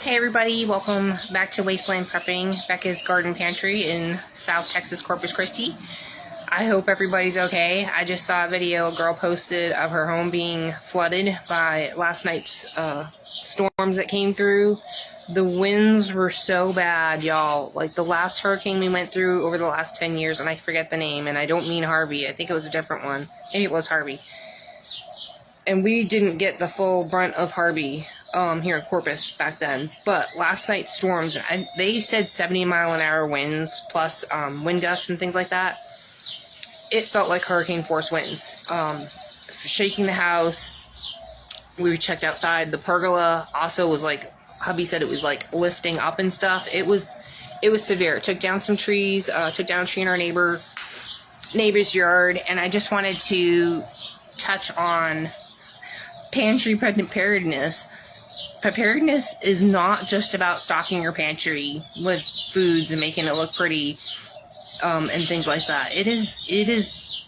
Hey everybody, welcome back to Wasteland Prepping, Becca's Garden Pantry in South Texas, Corpus Christi. I hope everybody's okay. I just saw a video a girl posted of her home being flooded by last night's storms that came through. The winds were so bad, y'all. Like the last hurricane we went through over the last 10 years, and I forget the name, and I don't mean Harvey. I think it was a different one. Maybe it was Harvey. And we didn't get the full brunt of Harvey here in Corpus back then. But last night's storms, they said 70-mile-an-hour winds plus wind gusts and things like that. It felt like hurricane force winds. Shaking the house. We checked outside. The pergola also was like, hubby said it was like lifting up and stuff. It was severe. It took down some trees, took down a tree in our neighbor's yard, and I just wanted to touch on pantry preparedness. Preparedness is not just about stocking your pantry with foods and making it look pretty and things like that. It is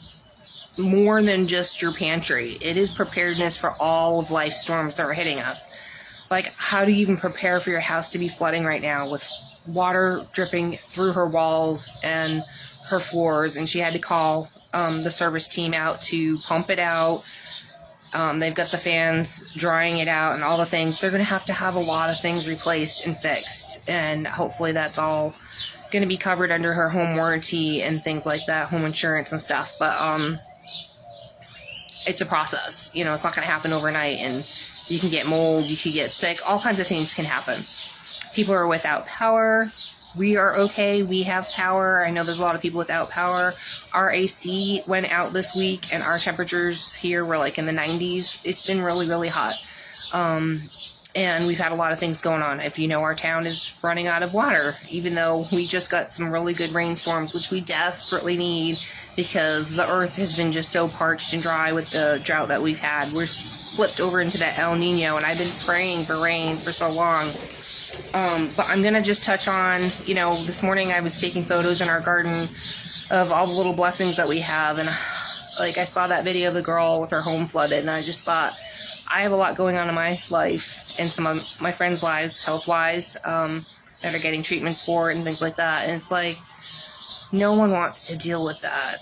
more than just your pantry. It is preparedness for all of life's storms that are hitting us. Like, how do you even prepare for your house to be flooding right now with water dripping through her walls and her floors? And she had to call the service team out to pump it out. They've got the fans drying it out and all the things. They're going to have a lot of things replaced and fixed. And hopefully that's all going to be covered under her home warranty and things like that, home insurance and stuff. But it's a process. You know, it's not going to happen overnight. And you can get mold, you can get sick, all kinds of things can happen. People are without power. We are okay. We have power. I know there's a lot of people without power. Our AC went out this week, and our temperatures here were like in the 90s. It's been really, really hot. And we've had a lot of things going on. If you know, our town is running out of water, even though we just got some really good rainstorms, which we desperately need because the earth has been just so parched and dry with the drought that we've had. We're flipped over into that elnino, and I've been praying for rain for so long. But I'm going to just touch on, you know, this morning I was taking photos in our garden of all the little blessings that we have. And like, I saw that video of the girl with her home flooded, and I just thought, I have a lot going on in my life and some of my friends' lives, health-wise, that are getting treatments for it and things like that. And it's like, no one wants to deal with that.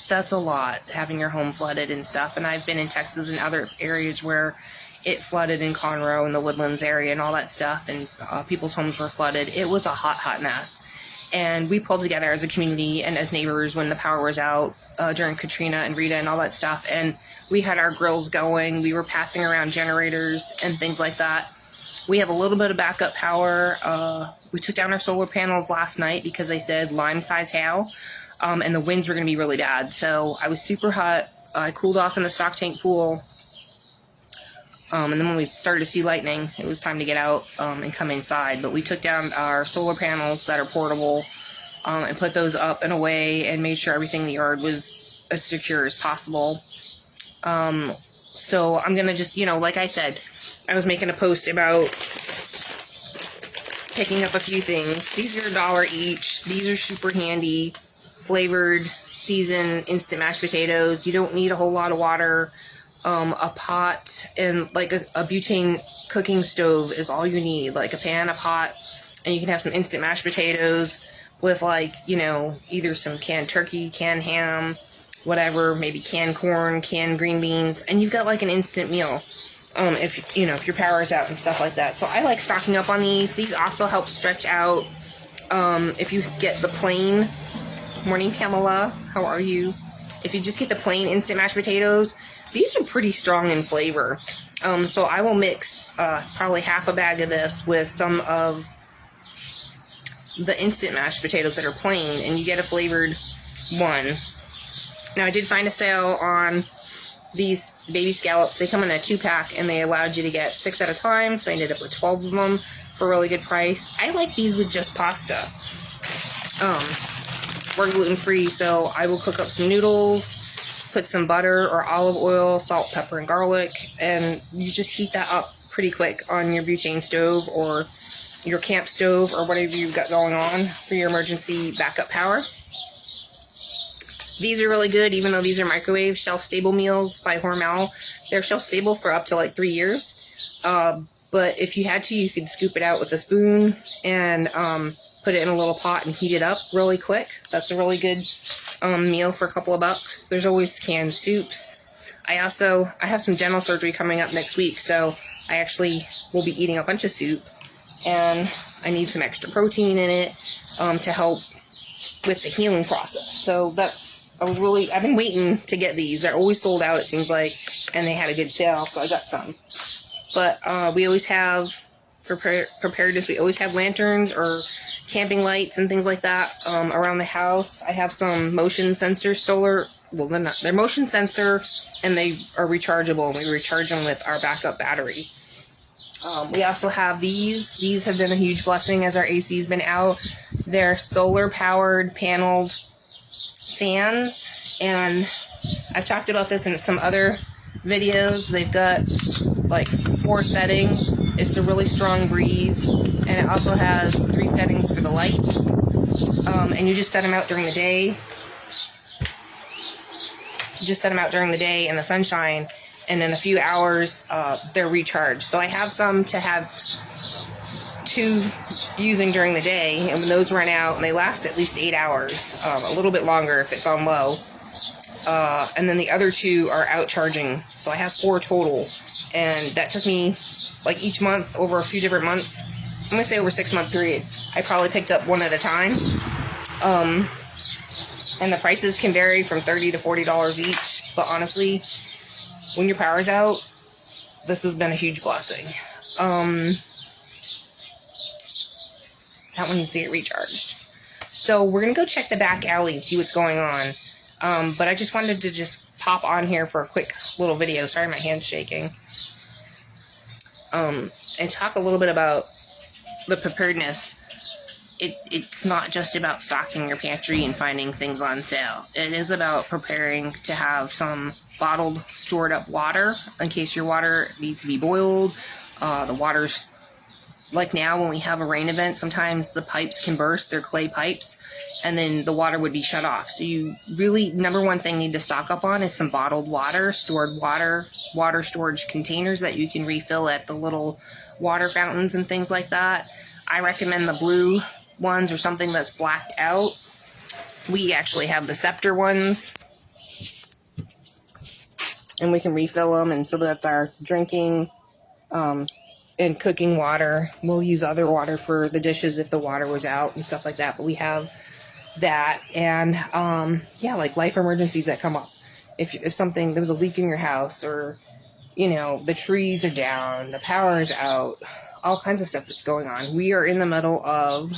That's a lot, having your home flooded and stuff. And I've been in Texas and other areas where it flooded in Conroe and the Woodlands area and all that stuff, and people's homes were flooded. It was a hot, hot mess. And we pulled together as a community and as neighbors when the power was out during Katrina and Rita and all that stuff. And we had our grills going. We were passing around generators and things like that. We have a little bit of backup power. We took down our solar panels last night because they said lime-size hail, and the winds were going to be really bad. So I was super hot. I cooled off in the stock tank pool. And then when we started to see lightning, it was time to get out and come inside. But we took down our solar panels that are portable and put those up and away and made sure everything in the yard was as secure as possible. So I'm going to just, you know, like I said, I was making a post about picking up a few things. These are $1 each. These are super handy, flavored, seasoned, instant mashed potatoes. You don't need a whole lot of water. A pot and like a butane cooking stove is all you need, like a pan, a pot, and you can have some instant mashed potatoes with, like, you know, either some canned turkey, canned ham, whatever, maybe canned corn, canned green beans, and you've got like an instant meal if you know, if your power's out and stuff like that. So I like stocking up on these. These also help stretch out. If you get the plain, morning Pamela, how are you? If you just get the plain instant mashed potatoes, these are pretty strong in flavor. So I will mix probably half a bag of this with some of the instant mashed potatoes that are plain, and you get a flavored one. Now, I did find a sale on these baby scallops. They come in a 2-pack, and they allowed you to get 6 at a time, so I ended up with 12 of them for a really good price. I like these with just pasta. We're gluten-free, so I will cook up some noodles, put some butter or olive oil, salt, pepper, and garlic, and you just heat that up pretty quick on your butane stove or your camp stove or whatever you've got going on for your emergency backup power. These are really good, even though these are microwave shelf-stable meals by Hormel. They're shelf-stable for up to like 3 years. But if you had to, you could scoop it out with a spoon and put it in a little pot and heat it up really quick. That's a really good meal for a couple of bucks. There's always canned soups. I have some dental surgery coming up next week, so I actually will be eating a bunch of soup, and I need some extra protein in it to help with the healing process. So I've been waiting to get these. They're always sold out, it seems like, and they had a good sale, so I got some. But we always have, for preparedness, we always have lanterns or camping lights and things like that around the house. I have some motion sensor solar. Well, they're motion sensor, and they are rechargeable, and we recharge them with our backup battery. We also have these. These have been a huge blessing as our AC's been out. They're solar-powered paneled fans, and I've talked about this in some other videos. They've got like 4 settings. It's a really strong breeze, and it also has 3 settings for the lights. And you just set them out during the day. You just set them out during the day in the sunshine, and in a few hours they're recharged. So I have some to have 2 using during the day, and when those run out, and they last at least 8 hours, a little bit longer if it's on low. And then the other 2 are out charging. So I have 4 total, and that took me like each month over a few different months. I'm gonna say over a 6-month period. I probably picked up 1 at a time. And the prices can vary from $30 to $40 each. But honestly, when your power's out, this has been a huge blessing. That one you see it recharged. So we're gonna go check the back alley and see what's going on. But I just wanted to just pop on here for a quick little video. Sorry, my hand's shaking. And talk a little bit about the preparedness. It's not just about stocking your pantry and finding things on sale. It is about preparing to have some bottled, stored up water in case your water needs to be boiled. The water's, like now when we have a rain event, sometimes the pipes can burst, they're clay pipes, and then the water would be shut off. So you really, number one thing, need to stock up on is some bottled water, stored water storage containers that you can refill at the little water fountains and things like that. I recommend the blue ones or something that's blacked out. We actually have the Scepter ones, and we can refill them, and so that's our drinking and cooking water. We'll use other water for the dishes if the water was out and stuff like that, but we have that. And yeah, like life emergencies that come up. If something, there was a leak in your house, or you know, the trees are down, the power is out, all kinds of stuff that's going on. We are in the middle of,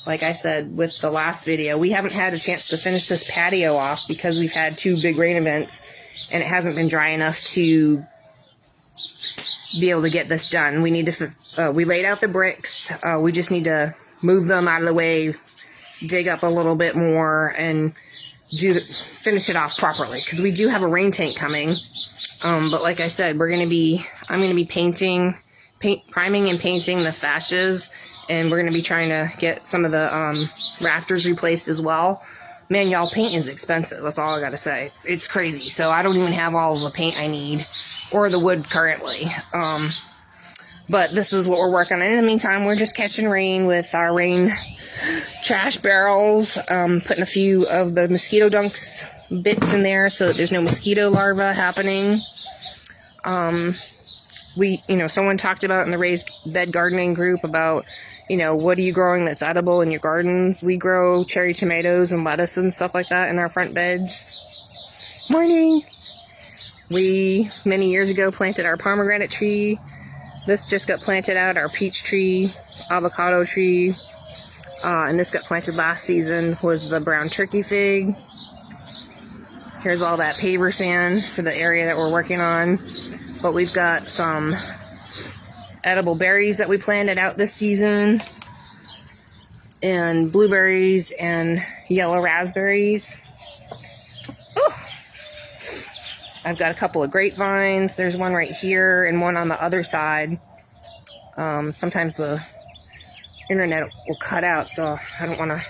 like I said with the last video, we haven't had a chance to finish this patio off because we've had 2 big rain events and it hasn't been dry enough to be able to get this done. We need to, we laid out the bricks. We just need to move them out of the way, dig up a little bit more, and finish it off properly, because we do have a rain tank coming. But like I said, I'm going to be priming and painting the fascias, and we're going to be trying to get some of the rafters replaced as well. Man, y'all, paint is expensive. That's all I got to say. It's crazy. So I don't even have all of the paint I need, or the wood currently. But this is what we're working on. In the meantime, we're just catching rain with our rain trash barrels, putting a few of the mosquito dunks bits in there so that there's no mosquito larvae happening. Someone talked about in the raised bed gardening group about, what are you growing that's edible in your gardens? We grow cherry tomatoes and lettuce and stuff like that in our front beds. Morning! We, many years ago, planted our pomegranate tree. This just got planted out, our peach tree, avocado tree. And this got planted last season, was the brown turkey fig. Here's all that paver sand for the area that we're working on. But we've got some edible berries that we planted out this season, and blueberries and yellow raspberries. Ooh. I've got a couple of grapevines. There's one right here and one on the other side. Sometimes the internet will cut out, so I don't want to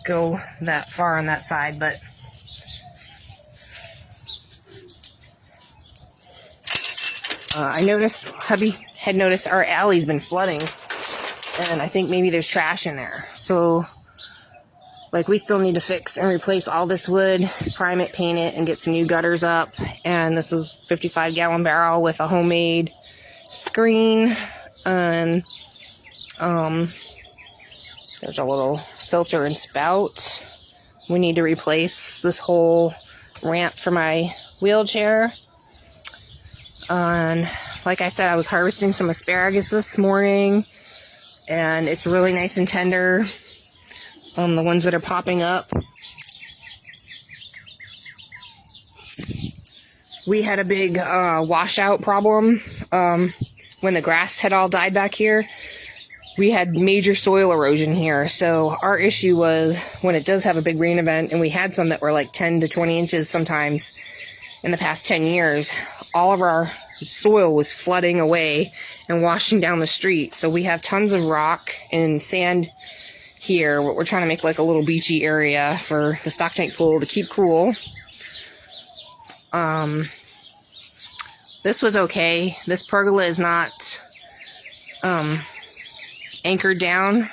go that far on that side, but I noticed hubby had noticed our alley's been flooding, and I think maybe there's trash in there. So, like, we still need to fix and replace all this wood, prime it, paint it, and get some new gutters up. And this is 55-gallon barrel with a homemade screen, and there's a little filter and spout. We need to replace this whole ramp for my wheelchair. And like I said, I was harvesting some asparagus this morning, and it's really nice and tender. The ones that are popping up. We had a big washout problem when the grass had all died back here. We had major soil erosion here. So our issue was when it does have a big rain event, and we had some that were like 10 to 20 inches sometimes in the past 10 years, all of our soil was flooding away and washing down the street. So we have tons of rock and sand here. We're trying to make like a little beachy area for the stock tank pool to keep cool. This was okay. This pergola is not anchored down,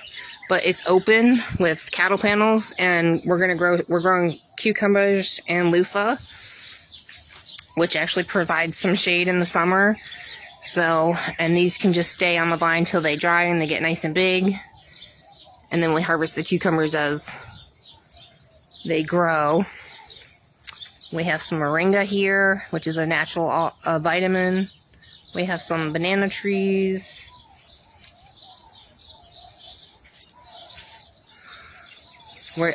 but it's open with cattle panels, and we're growing cucumbers and loofah, which actually provides some shade in the summer. So, and these can just stay on the vine till they dry and they get nice and big. And then we harvest the cucumbers as they grow. We have some moringa here, which is a natural vitamin. We have some banana trees.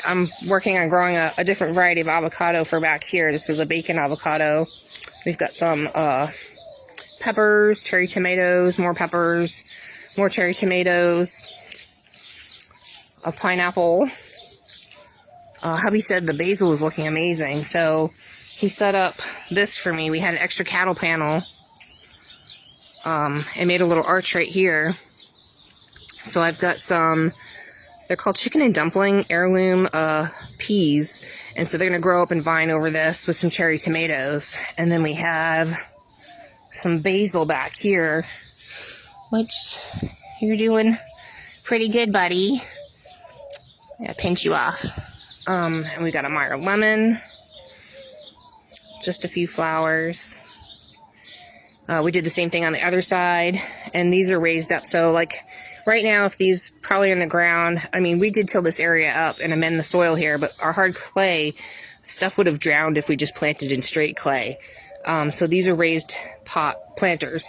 I'm working on growing a different variety of avocado for back here. This is a bacon avocado. We've got some peppers, cherry tomatoes, more peppers, more cherry tomatoes, a pineapple. Hubby said the basil was looking amazing, so he set up this for me. We had an extra cattle panel and made a little arch right here. So I've got some, they're called chicken and dumpling heirloom peas, and so they're going to grow up and vine over this with some cherry tomatoes. And then we have some basil back here, which you're doing pretty good, buddy. Yeah, pinch you off. And we got a Meyer lemon, just a few flowers. We did the same thing on the other side, and these are raised up. So like right now, if these probably on the ground, I mean, we did till this area up and amend the soil here, but our hard clay stuff would have drowned if we just planted in straight clay. So these are raised pot planters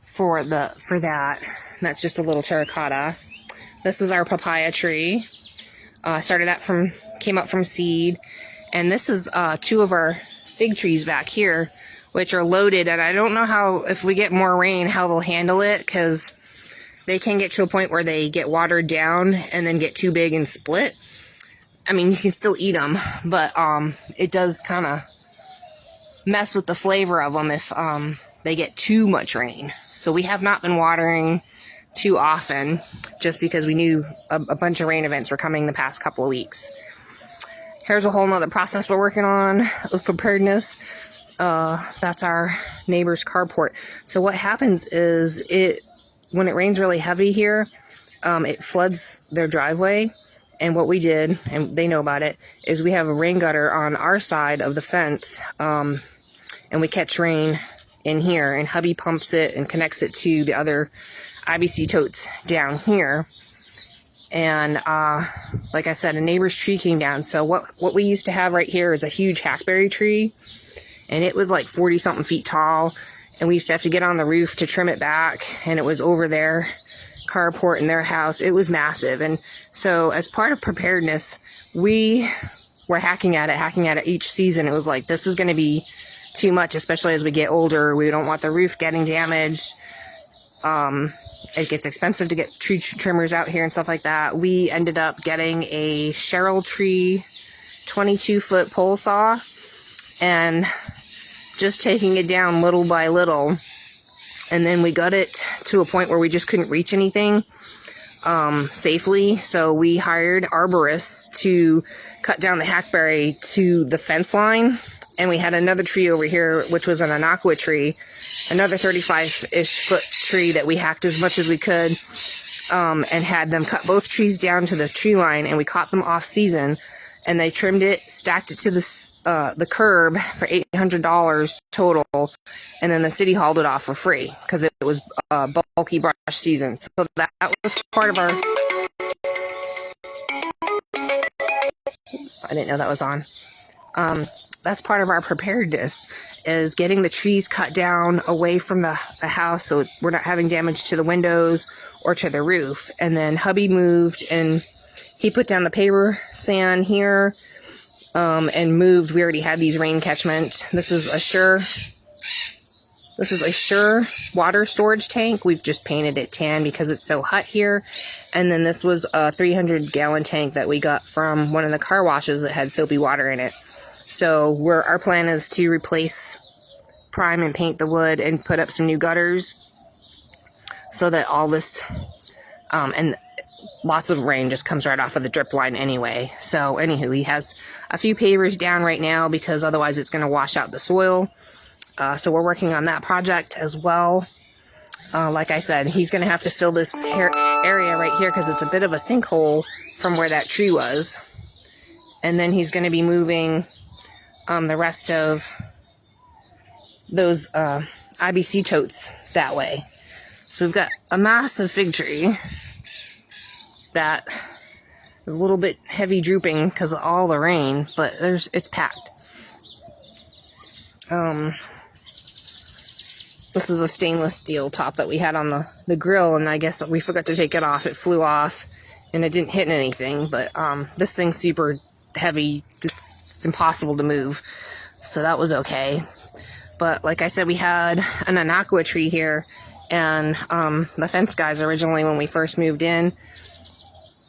for that. That's just a little terracotta. This is our papaya tree. Came up from seed. And this is 2 of our fig trees back here, which are loaded. And I don't know how, if we get more rain, how they'll handle it, because they can get to a point where they get watered down and then get too big and split. I mean, you can still eat them, but it does kind of mess with the flavor of them if they get too much rain. So we have not been watering too often, just because we knew a bunch of rain events were coming the past couple of weeks. Here's a whole nother process we're working on with preparedness. That's our neighbor's carport. So what happens is when it rains really heavy here, it floods their driveway. And what we did, and they know about it, is we have a rain gutter on our side of the fence, and we catch rain in here, and hubby pumps it and connects it to the other IBC totes down here. And like I said, a neighbor's tree came down. So what we used to have right here is a huge hackberry tree, and it was like 40 something feet tall, and we used to have to get on the roof to trim it back, and it was over their carport in their house. It was massive. And so as part of preparedness, we were hacking at it each season. It was like, this is going to be too much, especially as we get older. We don't want the roof getting damaged. It gets expensive to get tree trimmers out here and stuff like that. We ended up getting a Cheryl tree 22-foot pole saw and just taking it down little by little. And then we got it to a point where we just couldn't reach anything safely. So we hired arborists to cut down the hackberry to the fence line And we had another tree over here, which was an inaqua tree, another 35-ish foot tree that we hacked as much as we could, and had them cut both trees down to the tree line, and we caught them off season, and they trimmed it, stacked it to the curb for $800 total, and then the city hauled it off for free because it was bulky brush season. So that was part of our... Oops, I didn't know that was on. That's part of our preparedness, is getting the trees cut down away from the house so we're not having damage to the windows or to the roof. And then hubby moved, and he put down the paver sand here, and moved. We already had these rain catchment. This is a Sure water storage tank. We've just painted it tan because it's so hot here. And then this was a 300-gallon tank that we got from one of the car washes that had soapy water in it. So our plan is to replace, prime and paint the wood and put up some new gutters so that all this, and lots of rain just comes right off of the drip line anyway. So anywho, he has a few pavers down right now because otherwise it's going to wash out the soil. So we're working on that project as well. Like I said, he's going to have to fill this area right here because it's a bit of a sinkhole from where that tree was. And then he's going to be moving the rest of those IBC totes that way. So we've got a massive fig tree that is a little bit heavy drooping because of all the rain, but it's packed. This is a stainless steel top that we had on the grill, and I guess we forgot to take it off. It flew off, and it didn't hit anything, but this thing's super heavy. It's impossible to move, so that was okay. But like I said, we had an inaqua tree here, and the fence guys originally, when we first moved in,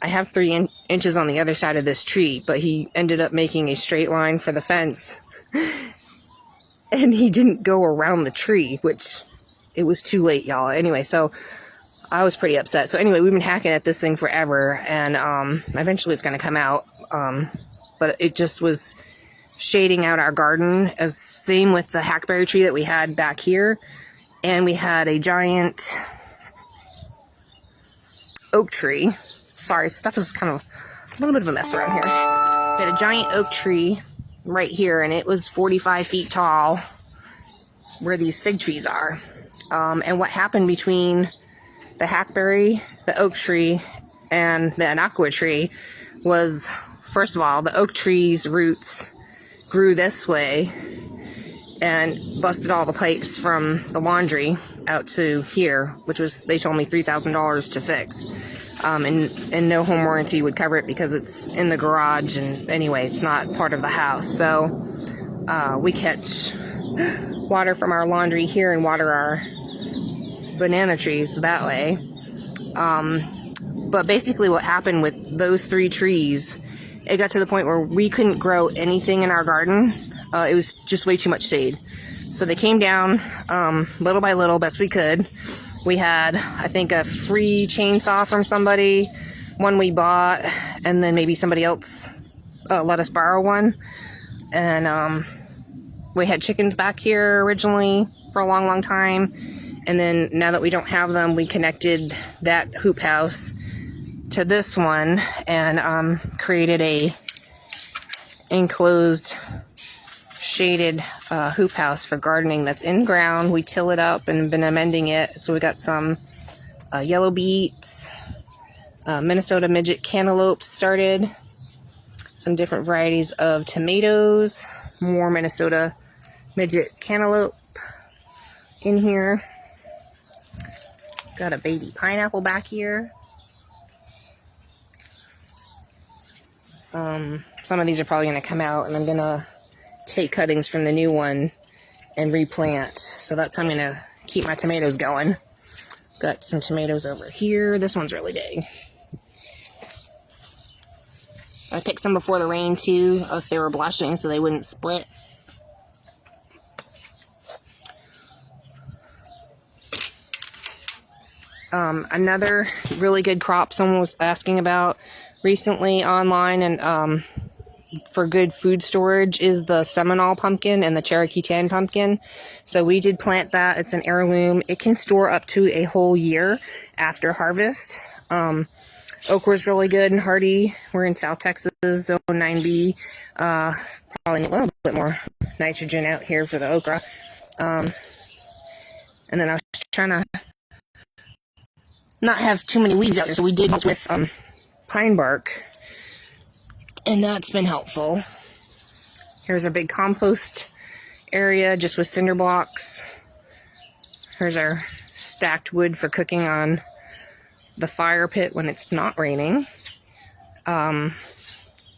I have 3 inches on the other side of this tree, but he ended up making a straight line for the fence. And he didn't go around the tree, which it was too late, y'all. Anyway, so I was pretty upset. So anyway, we've been hacking at this thing forever, and eventually it's going to come out. But it just was shading out our garden. Same with the hackberry tree that we had back here. And we had a giant oak tree. Sorry, stuff is kind of a little bit of a mess around here. We had a giant oak tree right here, and it was 45 feet tall where these fig trees are. And what happened between the hackberry, the oak tree, and the inaqua tree was, first of all, the oak tree's roots grew this way and busted all the pipes from the laundry out to here, which was, they told me, $3,000 to fix. And no home warranty would cover it because it's in the garage, and anyway, it's not part of the house. So we catch water from our laundry here and water our banana trees that way. But basically what happened with those 3 trees, it got to the point where we couldn't grow anything in our garden. It was just way too much shade. So they came down little by little, best we could. We had, I think, a free chainsaw from somebody, one we bought, and then maybe somebody else let us borrow one. And we had chickens back here originally for a long, long time. And then now that we don't have them, we connected that hoop house to this one and created a enclosed shaded hoop house for gardening that's in ground. We till it up and been amending it. So we got some yellow beets, Minnesota midget cantaloupes started, some different varieties of tomatoes, more Minnesota midget cantaloupe in here. Got a baby pineapple back here. Some of these are probably going to come out, and I'm going to take cuttings from the new one and replant. So that's how I'm going to keep my tomatoes going. Got some tomatoes over here. This one's really big. I picked some before the rain too, if they were blushing, so they wouldn't split. Another really good crop someone was asking about recently online, and for good food storage is the Seminole pumpkin and the Cherokee Tan pumpkin. So we did plant that. It's an heirloom. It can store up to a whole year after harvest. Okra is really good and hardy. We're in South Texas, zone 9B. Probably need a little bit more nitrogen out here for the okra. And then I was trying to not have too many weeds out there, so we did with pine bark, and that's been helpful. Here's a big compost area just with cinder blocks. Here's our stacked wood for cooking on the fire pit when it's not raining.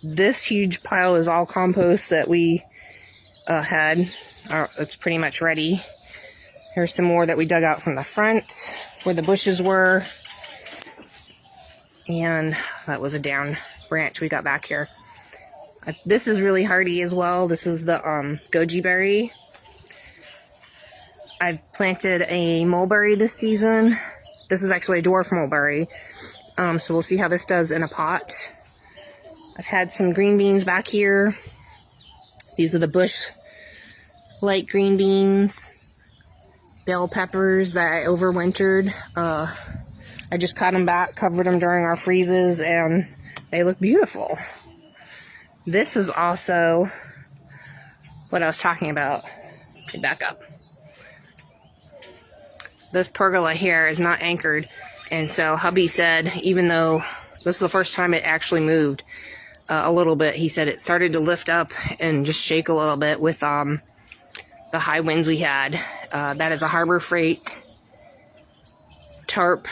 This huge pile is all compost that we had. It's pretty much ready. Here's some more that we dug out from the front where the bushes were. And that was a down branch we got back here. This is really hardy as well. This is the goji berry. I've planted a mulberry this season. This is actually a dwarf mulberry. So we'll see how this does in a pot. I've had some green beans back here. These are the bush light green beans. Bell peppers that I overwintered. I just cut them back, covered them during our freezes, and they look beautiful. This is also what I was talking about. Okay, back up. This pergola here is not anchored, and so hubby said, even though this is the first time it actually moved a little bit, he said it started to lift up and just shake a little bit with the high winds we had. That is a Harbor Freight tarp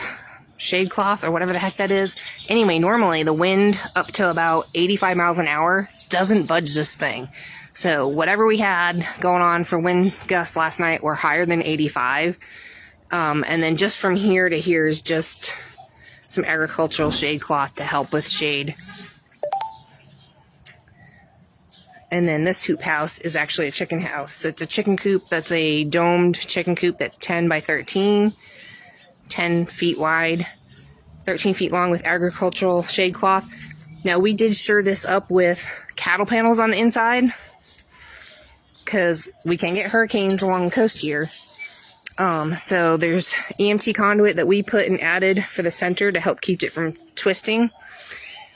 shade cloth or whatever the heck that is. Anyway, normally the wind up to about 85 miles an hour doesn't budge this thing. So whatever we had going on for wind gusts last night were higher than 85. And then just from here to here is just some agricultural shade cloth to help with shade. And then this hoop house is actually a chicken house. So it's a chicken coop that's a domed chicken coop that's 10 by 13, 10 feet wide, 13 feet long with agricultural shade cloth. Now we did shore this up with cattle panels on the inside because we can get hurricanes along the coast here. So there's EMT conduit that we put and added for the center to help keep it from twisting.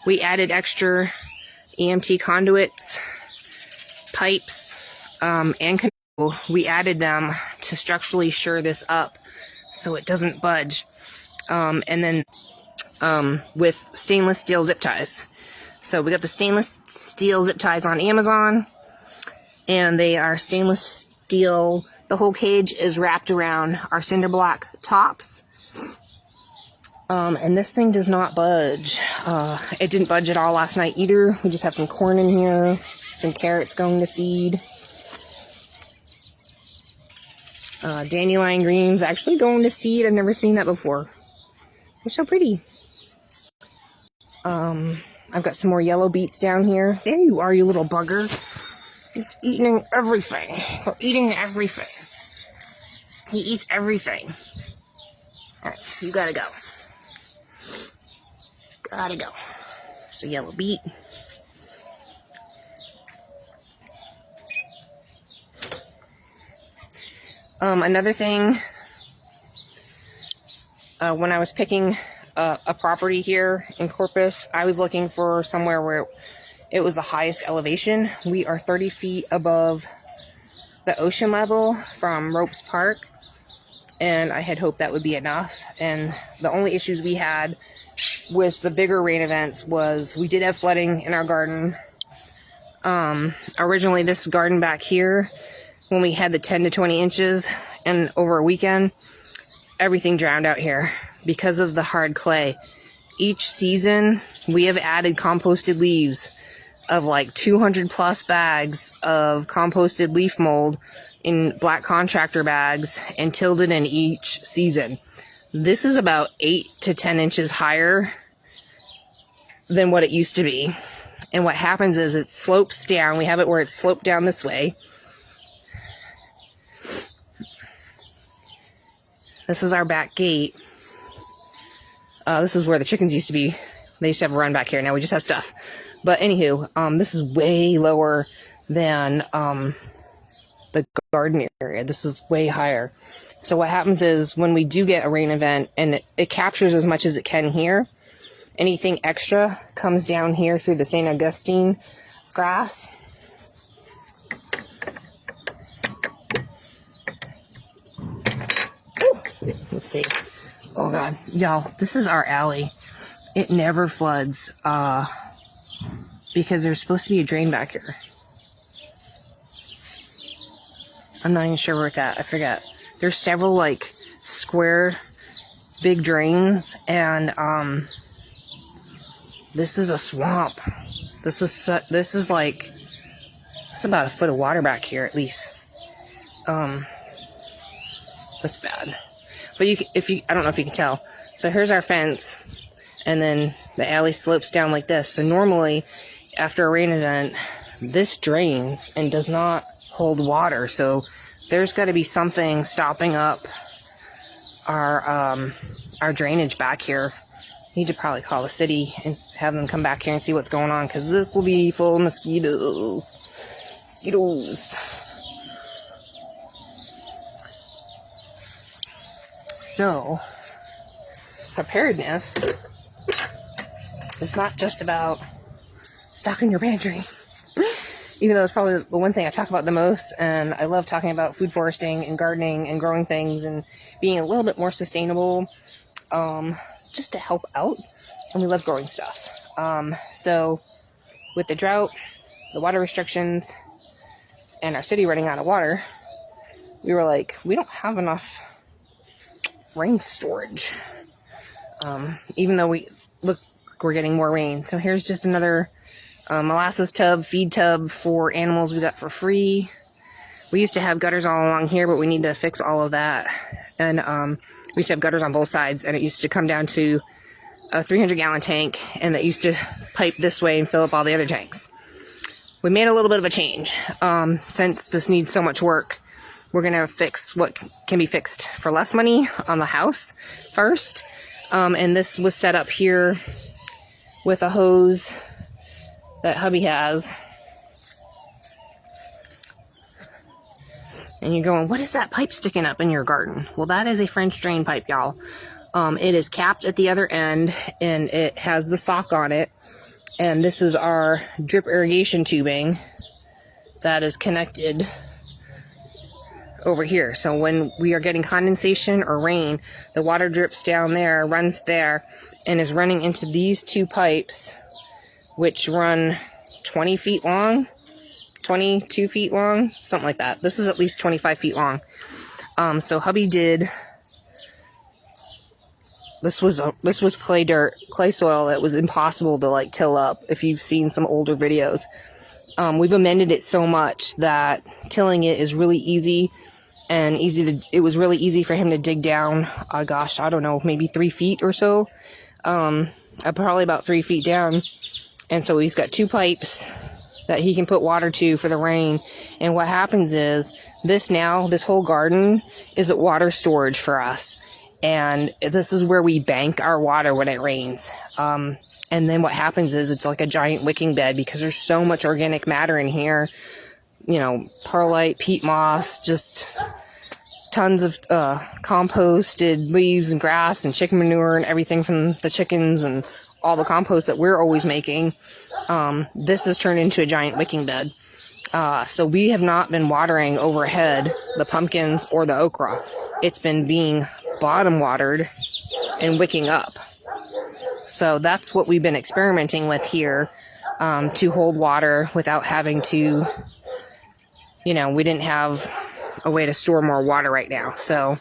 We added extra EMT conduits, pipes, and we added them to structurally shore this up so it doesn't budge. And then with stainless steel zip ties. So we got the stainless steel zip ties on Amazon, and they are stainless steel. The whole cage is wrapped around our cinder block tops. And this thing does not budge. It didn't budge at all last night either. We just have some corn in here, some carrots going to seed. Dandelion greens actually going to seed. I've never seen that before. They're so pretty. I've got some more yellow beets down here. There you are, you little bugger. He's eating everything. We're eating everything. He eats everything. Alright, you gotta go. Gotta go. There's a yellow beet. Another thing, when I was picking a property here in Corpus, I was looking for somewhere where it was the highest elevation. We are 30 feet above the ocean level from Ropes Park, and I had hoped that would be enough. And the only issues we had with the bigger rain events was we did have flooding in our garden. Originally this garden back here, when we had the 10 to 20 inches and over a weekend, everything drowned out here because of the hard clay. Each season we have added composted leaves of like 200 plus bags of composted leaf mold in black contractor bags and tilled it in each season. This is about 8 to 10 inches higher than what it used to be. And what happens is it slopes down. We have it where it's sloped down this way. This is our back gate. This is where the chickens used to be. They used to have a run back here. Now we just have stuff. But anywho, this is way lower than the garden area. This is way higher. So what happens is when we do get a rain event and it captures as much as it can here, anything extra comes down here through the St. Augustine grass. Ooh, let's see. Oh God, y'all, this is our alley. It never floods because there's supposed to be a drain back here. I'm not even sure where it's at. I forget. There's several like square big drains, and this is a swamp. This is like, it's about a foot of water back here at least. That's bad. But I don't know if you can tell. So here's our fence, and then the alley slopes down like this. So normally after a rain event, this drains and does not hold water. So there's got to be something stopping up our drainage back here. Need to probably call the city and have them come back here and see what's going on, because this will be full of mosquitoes. So, preparedness is not just about stocking your pantry. Even though it's probably the one thing I talk about the most, and I love talking about food foresting and gardening and growing things and being a little bit more sustainable, just to help out. And we love growing stuff. So with the drought, the water restrictions, and our city running out of water, we were like, we don't have enough rain storage. Even though we're getting more rain. So here's just another molasses tub, feed tub for animals we got for free. We used to have gutters all along here, but we need to fix all of that. And we used to have gutters on both sides, and it used to come down to a 300-gallon tank, and that used to pipe this way and fill up all the other tanks. We made a little bit of a change. Since this needs so much work, we're going to fix what can be fixed for less money on the house first. And this was set up here with a hose that hubby has. And you're going, what is that pipe sticking up in your garden? Well, that is a French drain pipe, y'all. It is capped at the other end, and it has the sock on it. And this is our drip irrigation tubing that is connected over here. So when we are getting condensation or rain, the water drips down there, runs there, and is running into these two pipes, which run 20 feet long, 22 feet long, something like that. This is at least 25 feet long. So hubby did, this was clay soil that was impossible to like till up. If you've seen some older videos, we've amended it so much that tilling it is really easy, and it was really easy for him to dig down. Gosh, I don't know, maybe 3 feet or so. Probably about 3 feet down. And so he's got two pipes that he can put water to for the rain. And what happens is this whole garden is a water storage for us. And this is where we bank our water when it rains. And then what happens is it's like a giant wicking bed, because there's so much organic matter in here. You know, perlite, peat moss, just tons of composted leaves and grass and chicken manure and everything from the chickens and all the compost that we're always making. This has turned into a giant wicking bed. So we have not been watering overhead the pumpkins or the okra. It's been being bottom watered and wicking up. So that's what we've been experimenting with here, to hold water without having to, we didn't have a way to store more water right now. So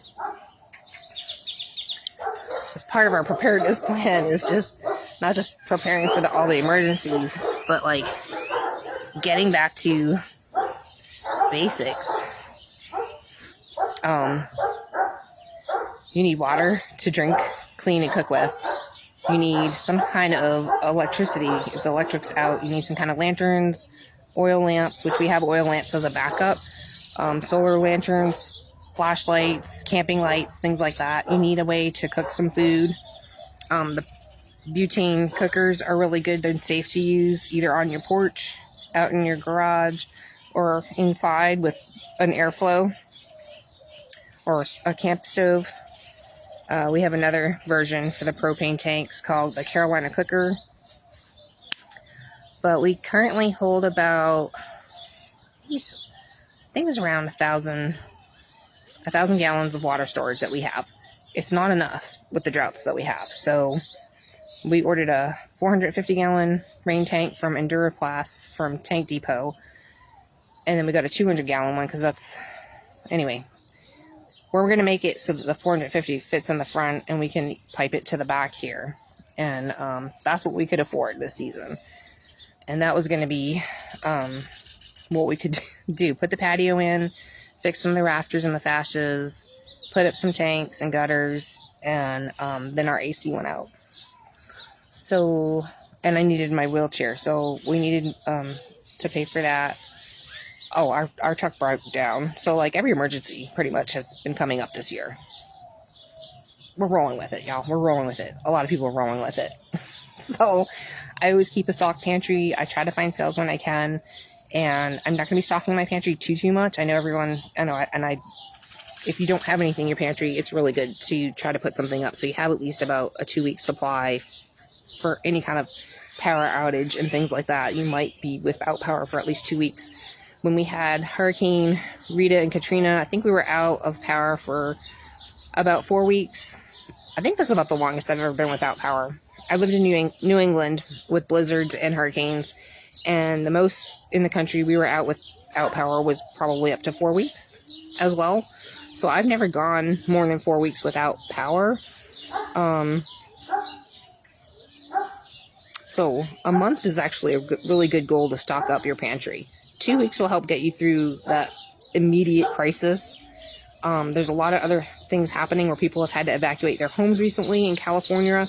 as part of our preparedness plan is just not just preparing for all the emergencies, but like getting back to basics. You need water to drink, clean, and cook with. You need some kind of electricity. If the electric's out, you need some kind of lanterns, oil lamps, which we have oil lamps as a backup, solar lanterns, flashlights, camping lights, things like that. You need a way to cook some food. The butane cookers are really good. They're safe to use either on your porch, out in your garage, or inside with an airflow or a camp stove. We have another version for the propane tanks called the Carolina cooker. But we currently hold about, I think it was around 1,000 gallons of water storage that we have. It's not enough with the droughts that we have. So we ordered a 450 gallon rain tank from Enduraplast from Tank Depot. And then we got a 200 gallon one because that's, anyway. We're going to make it so that the 450 fits in the front and we can pipe it to the back here. And that's what we could afford this season. And that was going to be what we could do. Put the patio in, fix some of the rafters and the fascias, put up some tanks and gutters, and then our AC went out. So, and I needed my wheelchair, so we needed to pay for that. Oh, our truck broke down. So, like, every emergency pretty much has been coming up this year. We're rolling with it, y'all. We're rolling with it. A lot of people are rolling with it. So, I always keep a stock pantry. I try to find sales when I can. And I'm not going to be stocking my pantry too much. I know everyone, if you don't have anything in your pantry, it's really good to try to put something up. So, you have at least about a 2-week supply for any kind of power outage and things like that. You might be without power for at least 2 weeks. When we had Hurricane Rita and Katrina, I think we were out of power for about 4 weeks. I think that's about the longest I've ever been without power. I lived in New England with blizzards and hurricanes, and the most in the country we were out without power was probably up to 4 weeks as well. So I've never gone more than 4 weeks without power. So a month is actually a really good goal to stock up your pantry. 2 weeks will help get you through that immediate crisis. There's a lot of other things happening where people have had to evacuate their homes recently in California,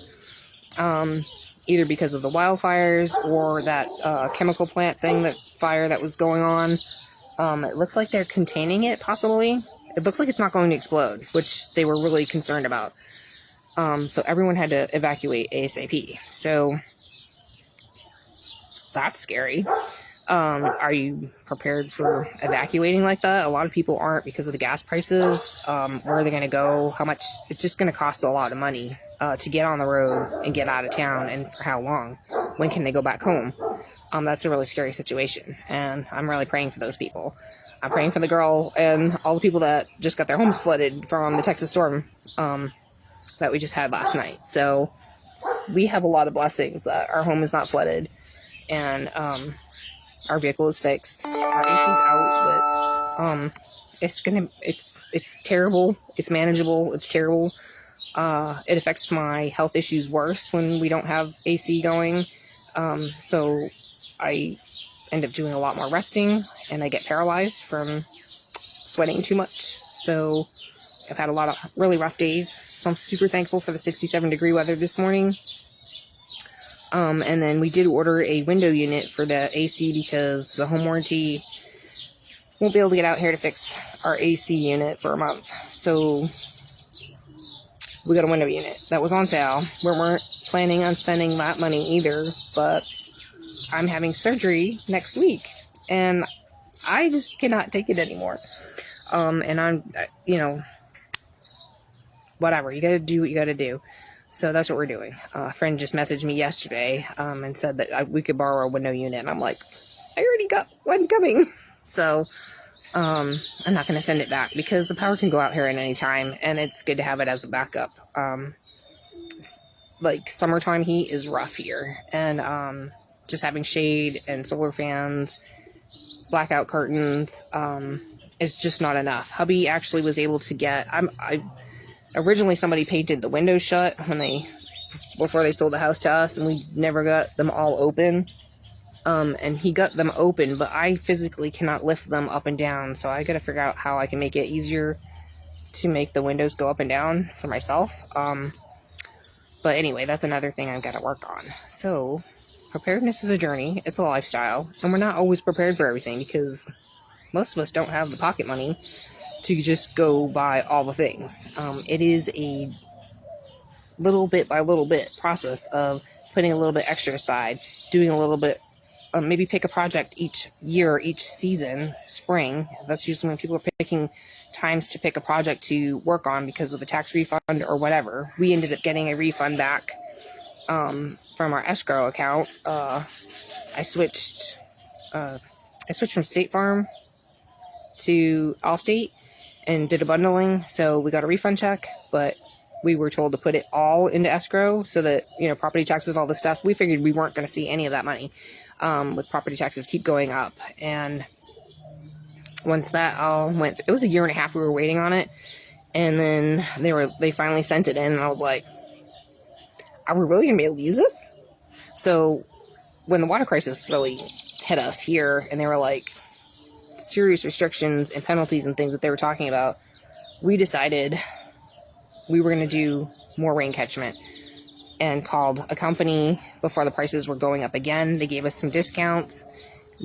either because of the wildfires or that chemical plant fire that was going on. It looks like they're containing it, possibly. It looks like it's not going to explode, which they were really concerned about. So everyone had to evacuate ASAP. So that's scary. Are you prepared for evacuating like that? A lot of people aren't because of the gas prices. Where are they going to go? How much? It's just going to cost a lot of money to get on the road and get out of town, and for how long? When can they go back home? That's a really scary situation, and I'm really praying for those people. I'm praying for the girl and all the people that just got their homes flooded from the Texas storm that we just had last night. So we have a lot of blessings that our home is not flooded, and our vehicle is fixed. Our AC's out, but it's terrible. It's manageable. It's terrible. It affects my health issues worse when we don't have AC going. So I end up doing a lot more resting, and I get paralyzed from sweating too much. So I've had a lot of really rough days. So I'm super thankful for the 67-degree weather this morning. And then we did order a window unit for the AC because the home warranty won't be able to get out here to fix our AC unit for a month. So we got a window unit that was on sale. We weren't planning on spending that money either, but I'm having surgery next week and I just cannot take it anymore. And I'm, whatever, you gotta do what you gotta do. So that's what we're doing. A friend just messaged me yesterday and said that we could borrow a window unit. And I'm like, I already got one coming. So I'm not going to send it back because the power can go out here at any time. And it's good to have it as a backup. Like summertime heat is rough here. And just having shade and solar fans, blackout curtains is just not enough. Hubby actually was able to get... Originally, somebody painted the windows shut before they sold the house to us, and we never got them all open. And he got them open, but I physically cannot lift them up and down, so I gotta figure out how I can make it easier to make the windows go up and down for myself. But anyway, that's another thing I've got to work on. So, preparedness is a journey. It's a lifestyle, and we're not always prepared for everything because most of us don't have the pocket money to just go buy all the things. It is a little bit by little bit process of putting a little bit extra aside, doing a little bit, maybe pick a project each year, each season, spring. That's usually when people are picking times to pick a project to work on because of a tax refund or whatever. We ended up getting a refund back from our escrow account. I switched from State Farm to Allstate and did a bundling, so we got a refund check, but we were told to put it all into escrow so that, you know, property taxes, all this stuff. We figured we weren't going to see any of that money with property taxes keep going up. And once that all went, it was a year and a half we were waiting on it, and then they finally sent it in, and I was like, are we really going to be able to use this? So when the water crisis really hit us here, and they were like serious restrictions and penalties and things that they were talking about, we decided we were going to do more rain catchment and called a company before the prices were going up again. They gave us some discounts.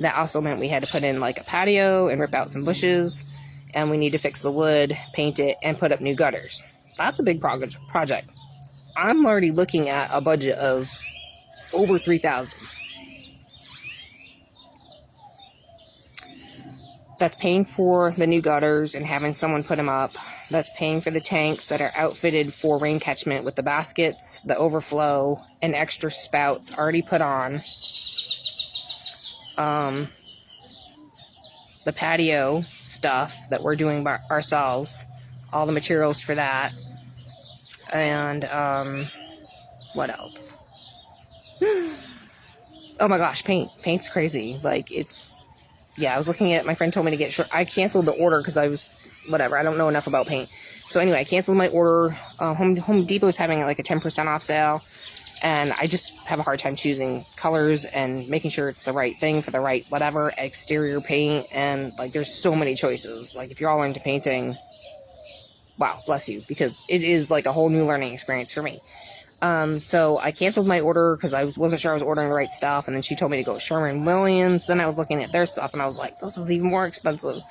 That also meant we had to put in like a patio and rip out some bushes, and we need to fix the wood, paint it, and put up new gutters. That's a big project. I'm already looking at a budget of over $3,000. That's paying for the new gutters and having someone put them up. That's paying for the tanks that are outfitted for rain catchment with the baskets, the overflow, and extra spouts already put on. The patio stuff that we're doing by ourselves, all the materials for that. And what else? Oh my gosh, paint's crazy. Like, it's, yeah, I was looking at, my friend told me to get, I canceled the order because I was, whatever, I don't know enough about paint. So anyway, I canceled my order. Home Depot is having like a 10% off sale, and I just have a hard time choosing colors and making sure it's the right thing for the right whatever exterior paint. And like, there's so many choices. Like, if you're all into painting, wow, bless you, because it is like a whole new learning experience for me. So I canceled my order because I wasn't sure I was ordering the right stuff, and then she told me to go to Sherwin-Williams. Then I was looking at their stuff, and I was like, this is even more expensive.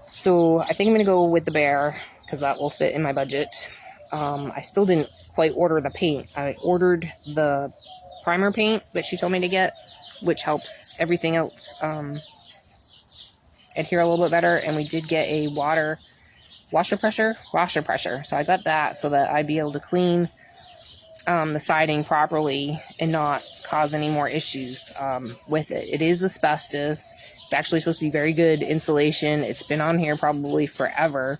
So I think I'm going to go with the Bear, because that will fit in my budget. I still didn't quite order the paint. I ordered the primer paint that she told me to get, which helps everything else adhere a little bit better, and we did get a washer pressure. So I got that so that I'd be able to clean the siding properly and not cause any more issues with it. It is asbestos. It's actually supposed to be very good insulation. It's been on here probably forever,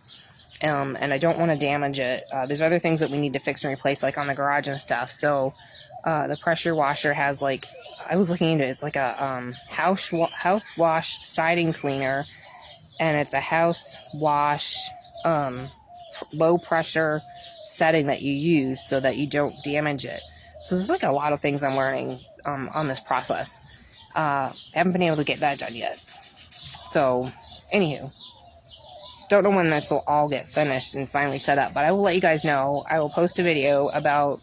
and I don't want to damage it. There's other things that we need to fix and replace, like on the garage and stuff. So the pressure washer has, like, I was looking into it, it's like a house wash siding cleaner, and it's a house wash low pressure setting that you use so that you don't damage it. So there's like a lot of things I'm learning on this process. I haven't been able to get that done yet. So anywho, don't know when this will all get finished and finally set up, but I will let you guys know. I will post a video about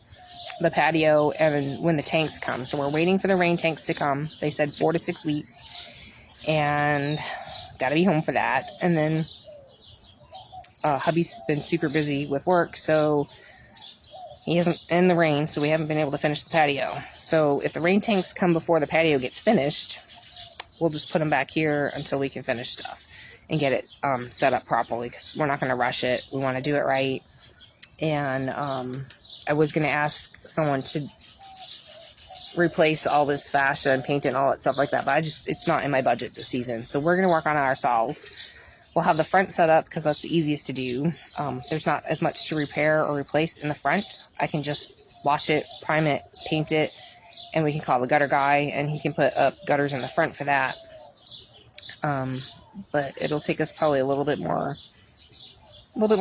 the patio and when the tanks come. So we're waiting for the rain tanks to come. They said 4 to 6 weeks, and gotta be home for that. And then hubby's been super busy with work, so he isn't in the rain, so we haven't been able to finish the patio. So if the rain tanks come before the patio gets finished, we'll just put them back here until we can finish stuff and get it set up properly, because we're not going to rush it. We want to do it right. And I was going to ask someone to replace all this fascia and paint it and all that stuff like that, but it's not in my budget this season, so we're going to work on it ourselves. We'll have the front set up because that's the easiest to do. There's not as much to repair or replace in the front. I can just wash it, prime it, paint it, and we can call the gutter guy, and he can put up gutters in the front for that. But it'll take us probably a little bit more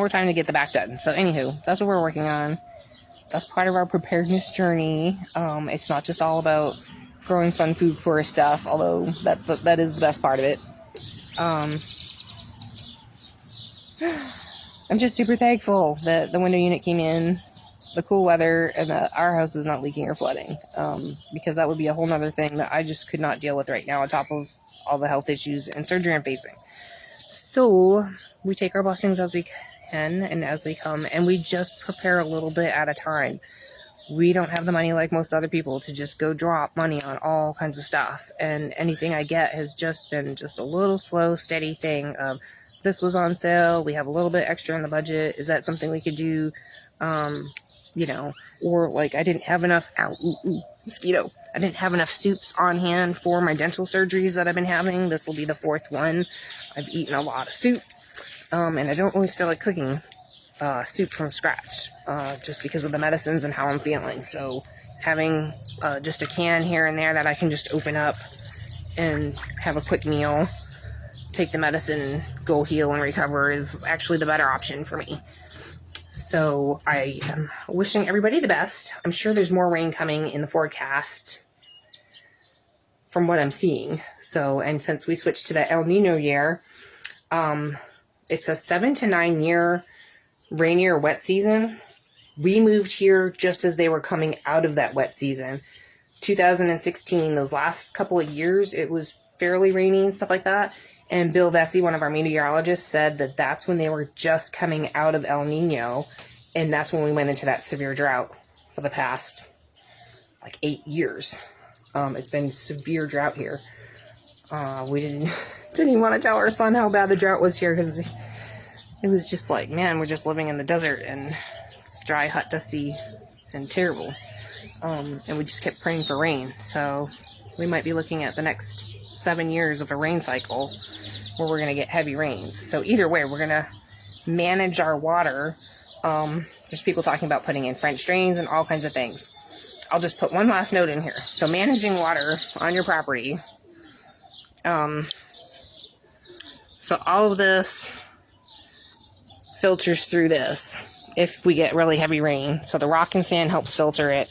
time to get the back done. So anywho, that's what we're working on. That's part of our preparedness journey. It's not just all about growing fun food for us stuff, although that is the best part of it. I'm just super thankful that the window unit came in, the cool weather, and that our house is not leaking or flooding, because that would be a whole nother thing that I just could not deal with right now, on top of all the health issues and surgery I'm facing. So we take our blessings as we can and as they come, and we just prepare a little bit at a time. We don't have the money like most other people to just go drop money on all kinds of stuff, and anything I get has just been just a little slow, steady thing of, this was on sale, we have a little bit extra in the budget, is that something we could do? You know, or like I didn't have enough, mosquito, I didn't have enough soups on hand for my dental surgeries that I've been having. This will be the 4th one. I've eaten a lot of soup, and I don't always feel like cooking soup from scratch, just because of the medicines and how I'm feeling. So having just a can here and there that I can just open up and have a quick meal, take the medicine, go heal and recover is actually the better option for me. So I am wishing everybody the best. I'm sure there's more rain coming in the forecast from what I'm seeing. So, and since we switched to the El Nino year, it's a 7 to 9 year rainier wet season. We moved here just as they were coming out of that wet season. 2016, those last couple of years, it was fairly rainy and stuff like that. And Bill Vesey, one of our meteorologists, said that that's when they were just coming out of El Nino. And that's when we went into that severe drought for the past, like, 8 years. It's been severe drought here. We didn't even want to tell our son how bad the drought was here, because it was just like, man, we're just living in the desert, and it's dry, hot, dusty, and terrible. And we just kept praying for rain. So we might be looking at the next 7 years of a rain cycle where we're going to get heavy rains. So either way, we're going to manage our water. There's people talking about putting in French drains and all kinds of things. I'll just put one last note in here. So managing water on your property. So all of this filters through this if we get really heavy rain. So the rock and sand helps filter it.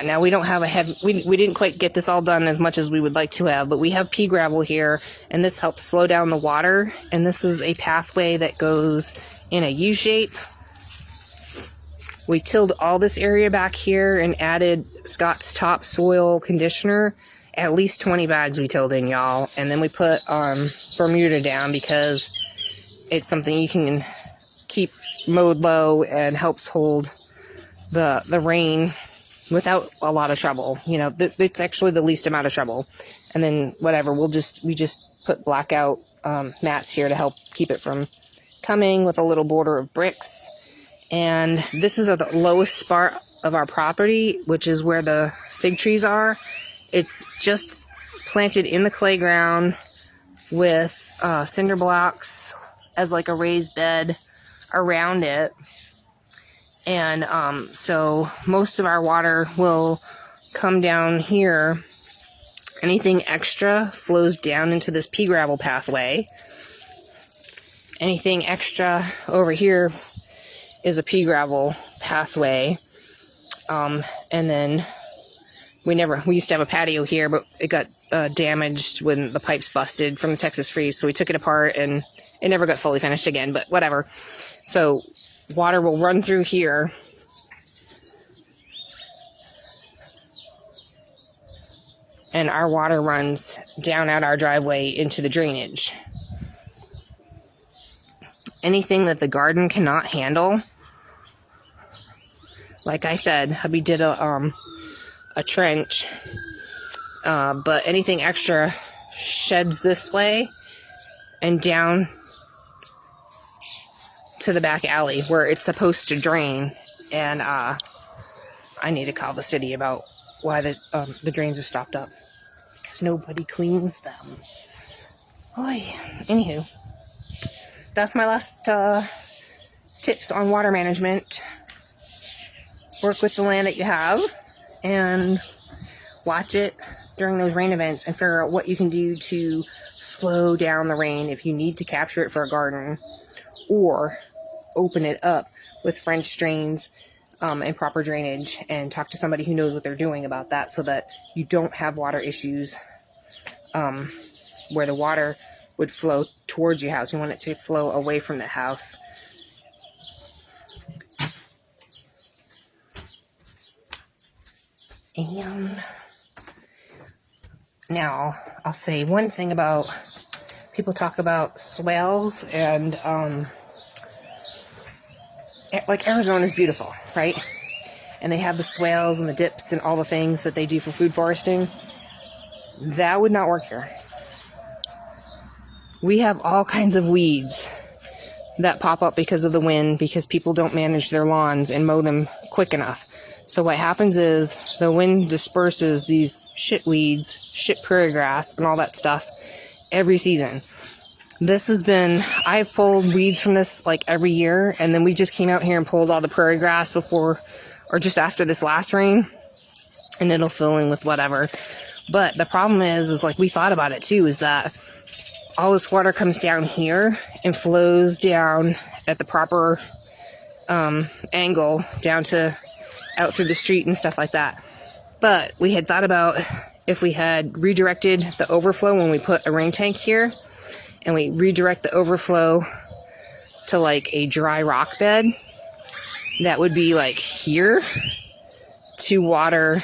Now we don't have a heavy, we didn't quite get this all done as much as we would like to have, but we have pea gravel here, and this helps slow down the water. And this is a pathway that goes in a U shape. We tilled all this area back here and added Scott's topsoil conditioner. At least 20 bags we tilled in, y'all. And then we put Bermuda down because it's something you can keep mowed low and helps hold the rain without a lot of trouble. You know, it's actually the least amount of trouble. And then whatever, we just put blackout mats here to help keep it from coming, with a little border of bricks. And this is the lowest part of our property, which is where the fig trees are. It's just planted in the clay ground with cinder blocks as like a raised bed around it. And so most of our water will come down here. Anything extra flows down into this pea gravel pathway. Anything extra over here is a pea gravel pathway. And then we used to have a patio here, but it got damaged when the pipes busted from the Texas freeze. So we took it apart and it never got fully finished again, but whatever. So water will run through here. And our water runs down out our driveway into the drainage. Anything that the garden cannot handle, like I said, hubby did a trench, but anything extra sheds this way and down to the back alley where it's supposed to drain. And I need to call the city about why the drains are stopped up, because nobody cleans them. Oy. Anywho, that's my last tips on water management. Work with the land that you have and watch it during those rain events and figure out what you can do to slow down the rain if you need to capture it for a garden, or open it up with French drains and proper drainage, and talk to somebody who knows what they're doing about that, so that you don't have water issues where the water would flow towards your house. You want it to flow away from the house. And now I'll say one thing about, people talk about swales and like Arizona is beautiful, right? And they have the swales and the dips and all the things that they do for food foresting. That would not work here. We have all kinds of weeds that pop up because of the wind, because people don't manage their lawns and mow them quick enough. So what happens is the wind disperses these shit weeds, shit prairie grass, and all that stuff every season. This has been, I've pulled weeds from this like every year, and then we just came out here and pulled all the prairie grass before or just after this last rain, and it'll fill in with whatever. But the problem is like we thought about it too, is that all this water comes down here and flows down at the proper angle down to out through the street and stuff like that. But we had thought about if we had redirected the overflow when we put a rain tank here, and we redirect the overflow to like a dry rock bed that would be like here to water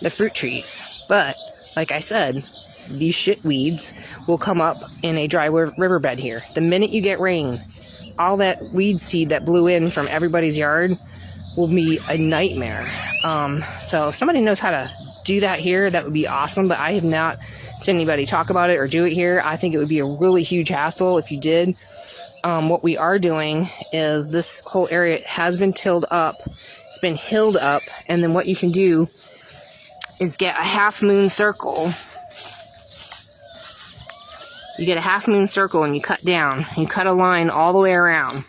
the fruit trees. But like I said, these shit weeds will come up in a dry riverbed here. The minute you get rain, all that weed seed that blew in from everybody's yard will be a nightmare. So if somebody knows how to do that here, that would be awesome. But I have not seen anybody talk about it or do it here. I think it would be a really huge hassle if you did. What we are doing is this whole area has been tilled up. It's been hilled up. And then what you can do is get a half moon circle. You get a half moon circle and you cut down. You cut a line all the way around.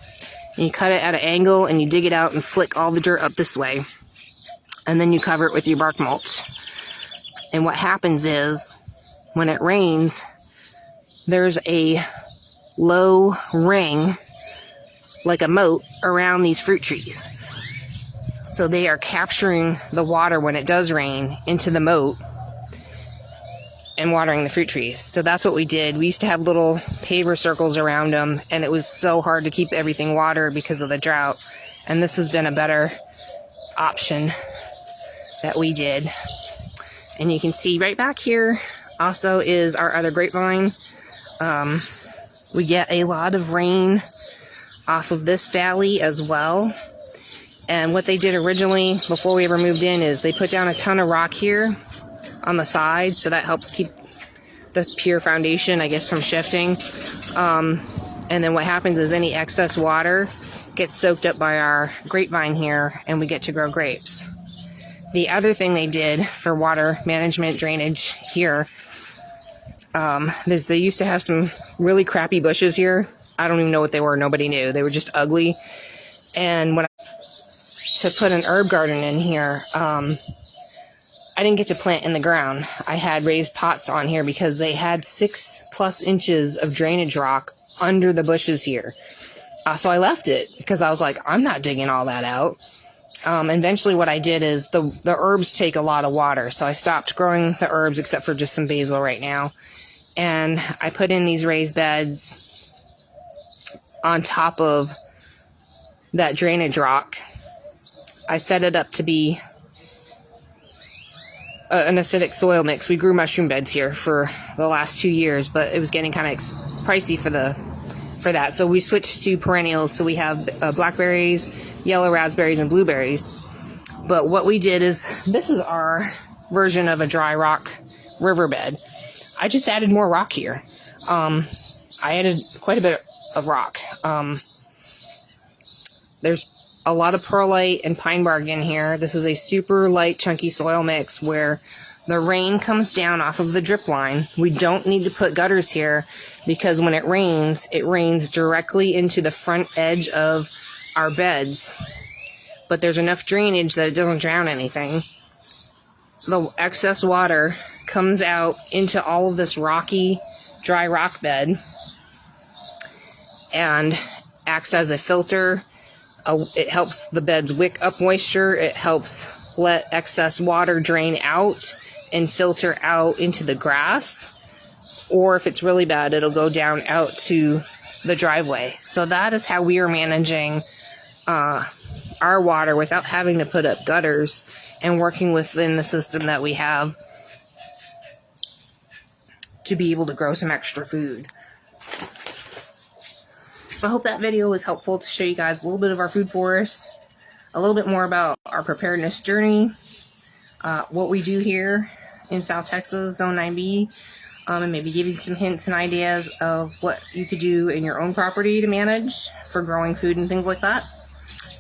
And you cut it at an angle and you dig it out and flick all the dirt up this way. And then you cover it with your bark mulch. And what happens is, when it rains, there's a low ring, like a moat, around these fruit trees. So they are capturing the water when it does rain into the moat and watering the fruit trees. So that's what we did. We used to have little paver circles around them, and it was so hard to keep everything watered because of the drought. And this has been a better option that we did. And you can see right back here also is our other grapevine. We get a lot of rain off of this valley as well. And what they did originally, before we ever moved in, is they put down a ton of rock here on the side, so that helps keep the pier foundation, I guess, from shifting. And then what happens is any excess water gets soaked up by our grapevine here, and we get to grow grapes. The other thing they did for water management drainage here is they used to have some really crappy bushes here. I don't even know what they were. Nobody knew. They were just ugly. And when to put an herb garden in here, I didn't get to plant in the ground. I had raised pots on here because they had 6+ inches of drainage rock under the bushes here. So I left it because I was like, I'm not digging all that out. Eventually what I did is the herbs take a lot of water. So I stopped growing the herbs except for just some basil right now. And I put in these raised beds on top of that drainage rock. I set it up to be an acidic soil mix. We grew mushroom beds here for the last 2 years, but it was getting kind of pricey for that. So we switched to perennials. So we have blackberries, yellow raspberries, and blueberries. But what we did is, this is our version of a dry rock riverbed. I just added more rock here. I added quite a bit of rock. There's a lot of perlite and pine bark in here. This is a super light, chunky soil mix where the rain comes down off of the drip line. We don't need to put gutters here because when it rains directly into the front edge of our beds. But there's enough drainage that it doesn't drown anything. The excess water comes out into all of this rocky, dry rock bed and acts as a filter. It helps the beds wick up moisture. It helps let excess water drain out and filter out into the grass. Or if it's really bad, it'll go down out to the driveway. So that is how we are managing our water without having to put up gutters and working within the system that we have to be able to grow some extra food. So I hope that video was helpful to show you guys a little bit of our food forest, a little bit more about our preparedness journey, what we do here in South Texas, Zone 9B, and maybe give you some hints and ideas of what you could do in your own property to manage for growing food and things like that.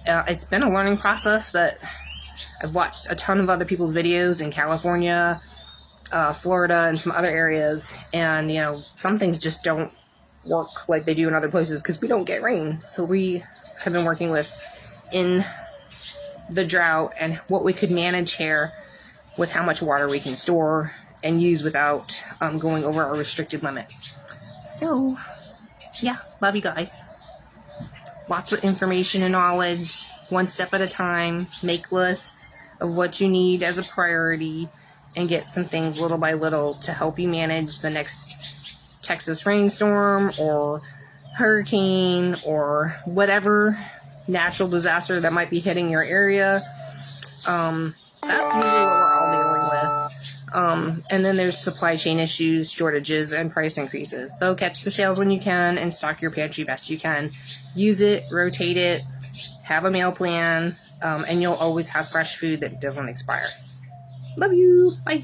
It's been a learning process that I've watched a ton of other people's videos in California, Florida, and some other areas, and you know, some things just don't work like they do in other places because we don't get rain. So we have been working with in the drought and what we could manage here with how much water we can store and use without going over our restricted limit. So yeah, love you guys. Lots of information and knowledge, one step at a time. Make lists of what you need as a priority and get some things little by little to help you manage the next Texas rainstorm or hurricane or whatever natural disaster that might be hitting your area. That's usually what we're all dealing with. And then there's supply chain issues, shortages, and price increases. So catch the sales when you can and stock your pantry best you can. Use it, rotate it, have a meal plan, and you'll always have fresh food that doesn't expire. Love you. Bye.